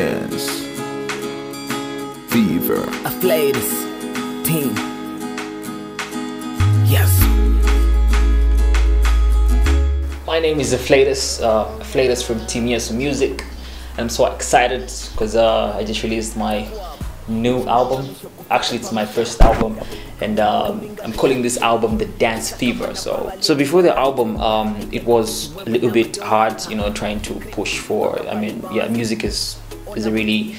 Dance Fever. Afflatus team. Yes. My name is Afflatus from Team Yesu Music. I'm so excited because I just released my new album. Actually, it's my first album, and I'm calling this album the Dance Fever. So before the album, it was a little bit hard, you know, trying to push for. I mean, yeah, music is a really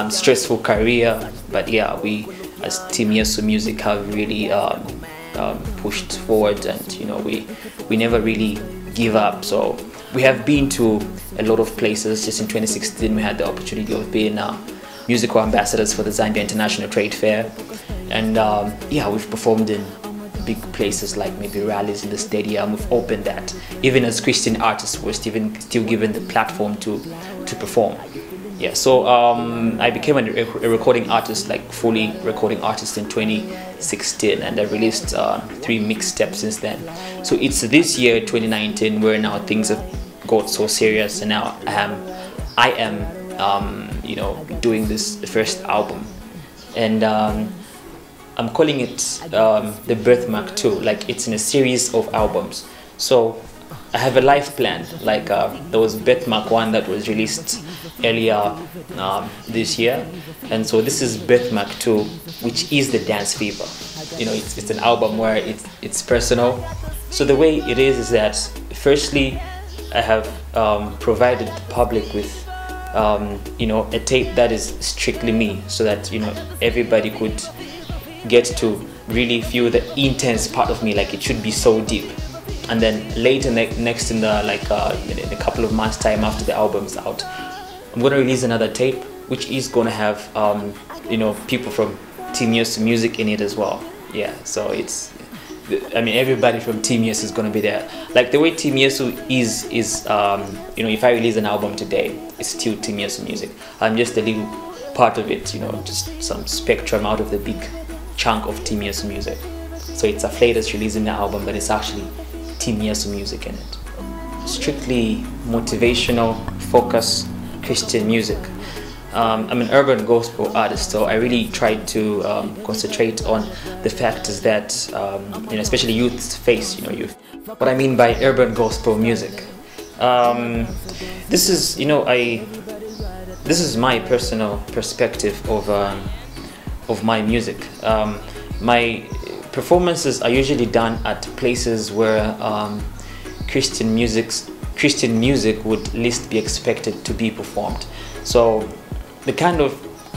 stressful career, but yeah, we as Team Yesu Music have really pushed forward, and you know, we never really give up. So we have been to a lot of places. Just in 2016 we had the opportunity of being musical ambassadors for the ZMB International Trade Fair, and yeah, we've performed in big places like maybe rallies in the stadium. We've opened that. Even as Christian artists, we're still given the platform to perform. Yeah, so I became a recording artist, like fully recording artist, in 2016, and I released 3 mixtapes since then. So it's this year, 2019, where now things have got so serious, and now I am you know, doing this first album, and I'm calling it the Birthmark 2. Like, it's in a series of albums. So I have a life plan. Like there was Birthmark 1 that was released earlier this year, and so this is Birthmark 2, which is the Dance Fever. You know, it's an album where it's personal. So the way it is that, firstly, I have provided the public with you know, a tape that is strictly me, so that, you know, everybody could get to really feel the intense part of me. Like, it should be so deep. And then later, next in the in a couple of months time after the album's out, I'm gonna release another tape which is gonna have you know, people from Team Yesu Music in it as well. Yeah, so it's, I mean, everybody from Team Yesu is gonna be there. Like, the way Team Yesu is you know, if I release an album today, it's still Team Yesu Music. I'm just a little part of it, you know, just some spectrum out of the big chunk of Team Yesu Music. So it's Afflatus releasing the album, but it's actually Team Yesu Music in it. Strictly motivational, focus, Christian music. I'm an urban gospel artist, so I really try to concentrate on the factors that you know, especially youths face. You know, youth. What I mean by urban gospel music. This is, you know, this is my personal perspective of my music. My performances are usually done at places where Christian music would least be expected to be performed. So the kind of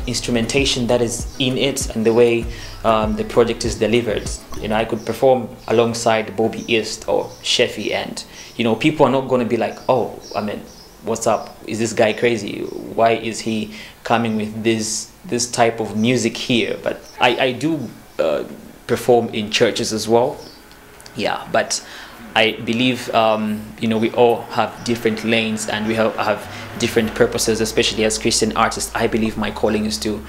instrumentation that is in it, and the way the project is delivered, you know, I could perform alongside Bobby East or Sheffy, and you know, people are not going to be like, oh, I mean, what's up? Is this guy crazy? Why is he coming with this type of music here? But I do perform in churches as well. Yeah, but I believe you know, we all have different lanes, and we have different purposes. Especially as Christian artists, I believe my calling is to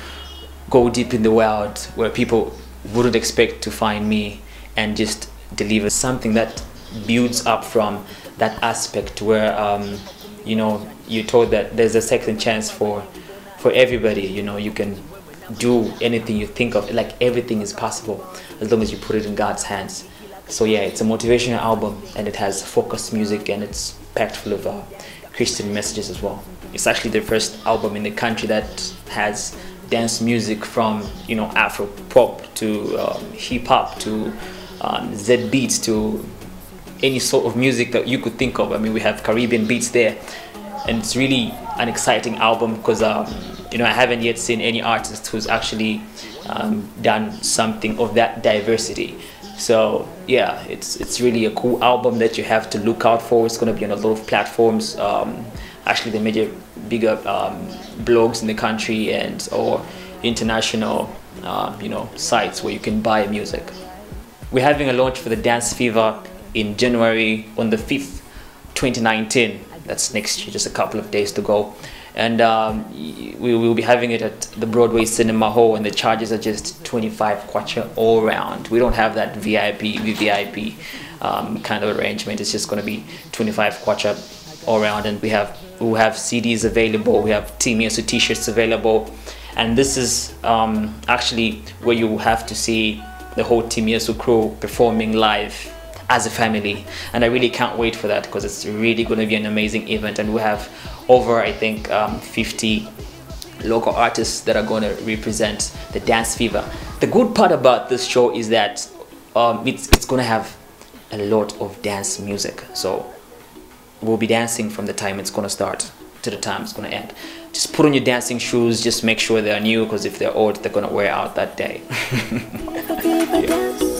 go deep in the world where people wouldn't expect to find me, and just deliver something that builds up from that aspect where you know, you're told that there's a second chance for everybody. You know, you can do anything you think of. Like, everything is possible as long as you put it in God's hands. So yeah, it's a motivational album, and it has focused music, and it's packed full of Christian messages as well. It's actually the first album in the country that has dance music, from, you know, Afro pop to hip hop to Z beats to any sort of music that you could think of. I mean, we have Caribbean beats there, and it's really an exciting album because you know, I haven't yet seen any artist who's actually done something of that diversity. So yeah, it's really a cool album that you have to look out for. It's going to be on a lot of platforms, actually the bigger blogs in the country, and or international you know, sites where you can buy music. We're having a launch for the Dance Fever in January on the 5th, 2019. That's next year, just a couple of days to go. And we will be having it at the Broadway Cinema Hall, and the charges are just 25 kwacha all round. We don't have that VVIP kind of arrangement. It's just going to be 25 kwacha all around, and we have CDs available, we have Team Yesu t-shirts available, and this is actually where you have to see the whole Team Yesu crew performing live as a family, and I really can't wait for that, because it's really going to be an amazing event. And we have over, I think, 50 local artists that are going to represent the dance fever. The good part about this show is that it's going to have a lot of dance music, so we'll be dancing from the time it's going to start to the time it's going to end. Just put on your dancing shoes, just make sure they're new, because if they're old, they're going to wear out that day. Yeah.